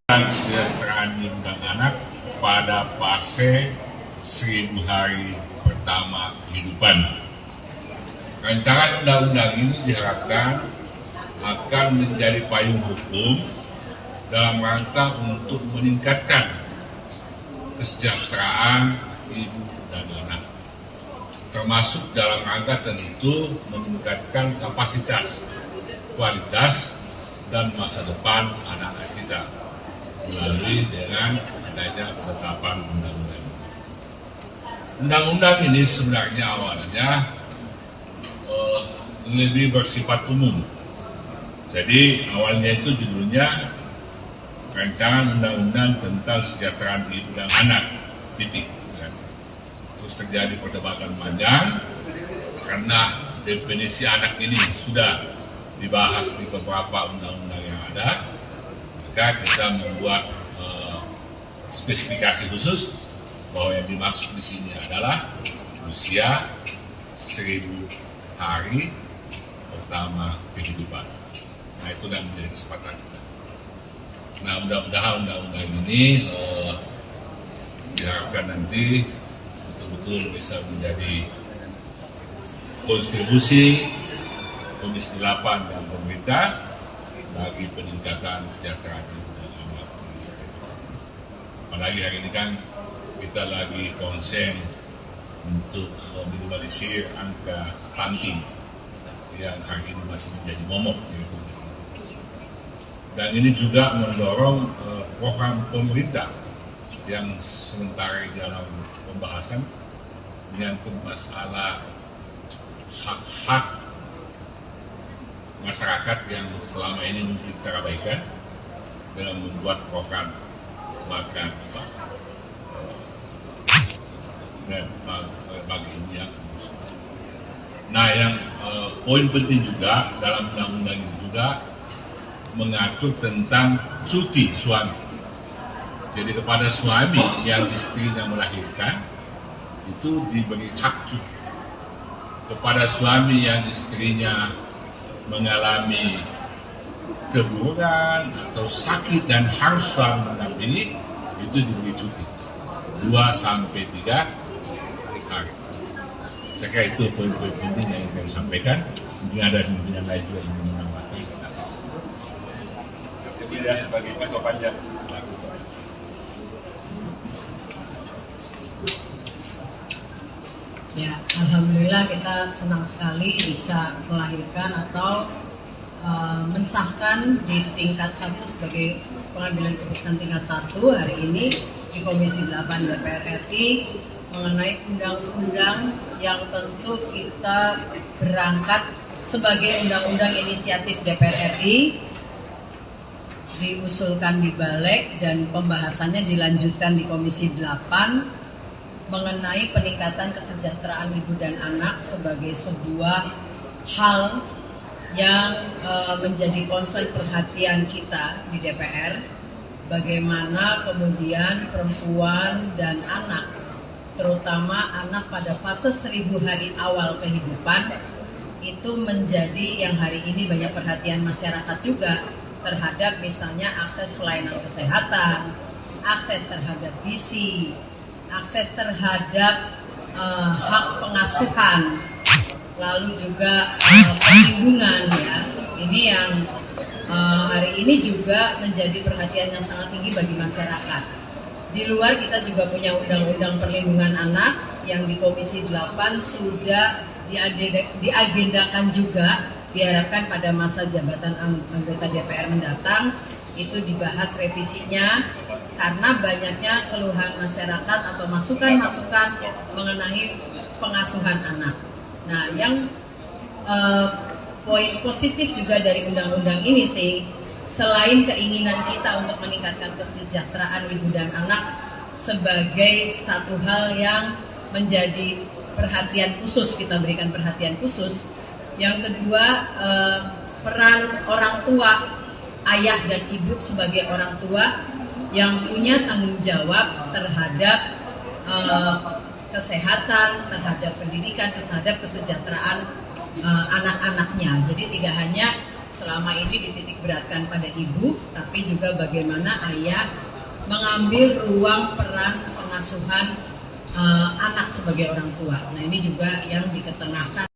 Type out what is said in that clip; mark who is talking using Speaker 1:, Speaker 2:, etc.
Speaker 1: Kesejahteraan ibu dan anak pada fase 1000 hari pertama kehidupan. Rancangan undang-undang ini diharapkan akan menjadi payung hukum dalam rangka untuk meningkatkan kesejahteraan ibu dan anak, termasuk dalam rangka tentu meningkatkan kapasitas, kualitas, dan masa depan anak-anak kita melalui dengan adanya penetapan undang-undang ini. Undang-undang ini sebenarnya awalnya lebih bersifat umum. Jadi awalnya itu judulnya Rancangan Undang-Undang tentang Kesejahteraan Ibu dan Anak, titik. Terus terjadi perdebatan panjang karena definisi anak ini sudah dibahas di beberapa undang-undang yang ada. Maka kita membuat spesifikasi khusus bahwa yang dimaksud di sini adalah usia 1000 hari pertama kehidupan. Nah, itu yang menjadi kesempatan kita. Nah, mudah-mudahan undang-undang ini diharapkan nanti betul-betul bisa menjadi kontribusi Komisi 8 dan pemerintah bagi peningkatan kesejahteraan ibu dan anak. Apalagi hari ini kan kita lagi konsen untuk meminimalisir angka stunting yang hari ini masih menjadi momok di Republik ini. Dan ini juga mendorong program pemerintah yang sementara dalam pembahasan menyangkut masalah hak-hak masyarakat yang selama ini mungkin terabaikan dalam membuat program makan dan bagi ini yang nah, yang poin penting juga dalam undang-undang ini juga mengatur tentang cuti suami. Jadi kepada suami yang istrinya melahirkan itu diberi hak cuti. Kepada suami yang istrinya mengalami keburukan atau sakit dan harus suami mendampingi, itu diberi cuti 2 sampai 3 hari. Saya kira itu poin-poin penting yang ingin kami sampaikan. Mungkin ada pimpinan lain juga ingin menambahkan.
Speaker 2: Tidak sebagai ketua panja.
Speaker 3: Ya, alhamdulillah kita senang sekali bisa melahirkan atau mensahkan di tingkat 1 sebagai pengambilan keputusan tingkat 1 hari ini di Komisi 8 DPR RI mengenai undang-undang yang tentu kita berangkat sebagai undang-undang inisiatif DPR RI, diusulkan di Balik dan pembahasannya dilanjutkan di Komisi 8 mengenai peningkatan kesejahteraan ibu dan anak sebagai sebuah hal yang menjadi concern perhatian kita di DPR. Bagaimana kemudian perempuan dan anak, terutama anak pada fase 1000 hari awal kehidupan, itu menjadi yang hari ini banyak perhatian masyarakat juga terhadap misalnya akses pelayanan kesehatan, akses terhadap gizi, akses terhadap hak pengasuhan, lalu juga perlindungan, ya. Ini yang hari ini juga menjadi perhatian yang sangat tinggi bagi masyarakat. Di luar kita juga punya undang-undang perlindungan anak yang di Komisi 8 sudah diagendakan juga, diharapkan pada masa jabatan anggota DPR mendatang itu dibahas revisinya karena banyaknya keluhan masyarakat atau masukan-masukan mengenai pengasuhan anak. Nah, yang poin positif juga dari undang-undang ini sih, selain keinginan kita untuk meningkatkan kesejahteraan ibu dan anak sebagai satu hal yang menjadi perhatian khusus, kita berikan perhatian khusus. Yang kedua, peran orang tua, ayah dan ibu sebagai orang tua yang punya tanggung jawab terhadap kesehatan, terhadap pendidikan, terhadap kesejahteraan anak-anaknya. Jadi tidak hanya selama ini dititik beratkan pada ibu, tapi juga bagaimana ayah mengambil ruang peran pengasuhan anak sebagai orang tua. Nah, ini juga yang diketengahkan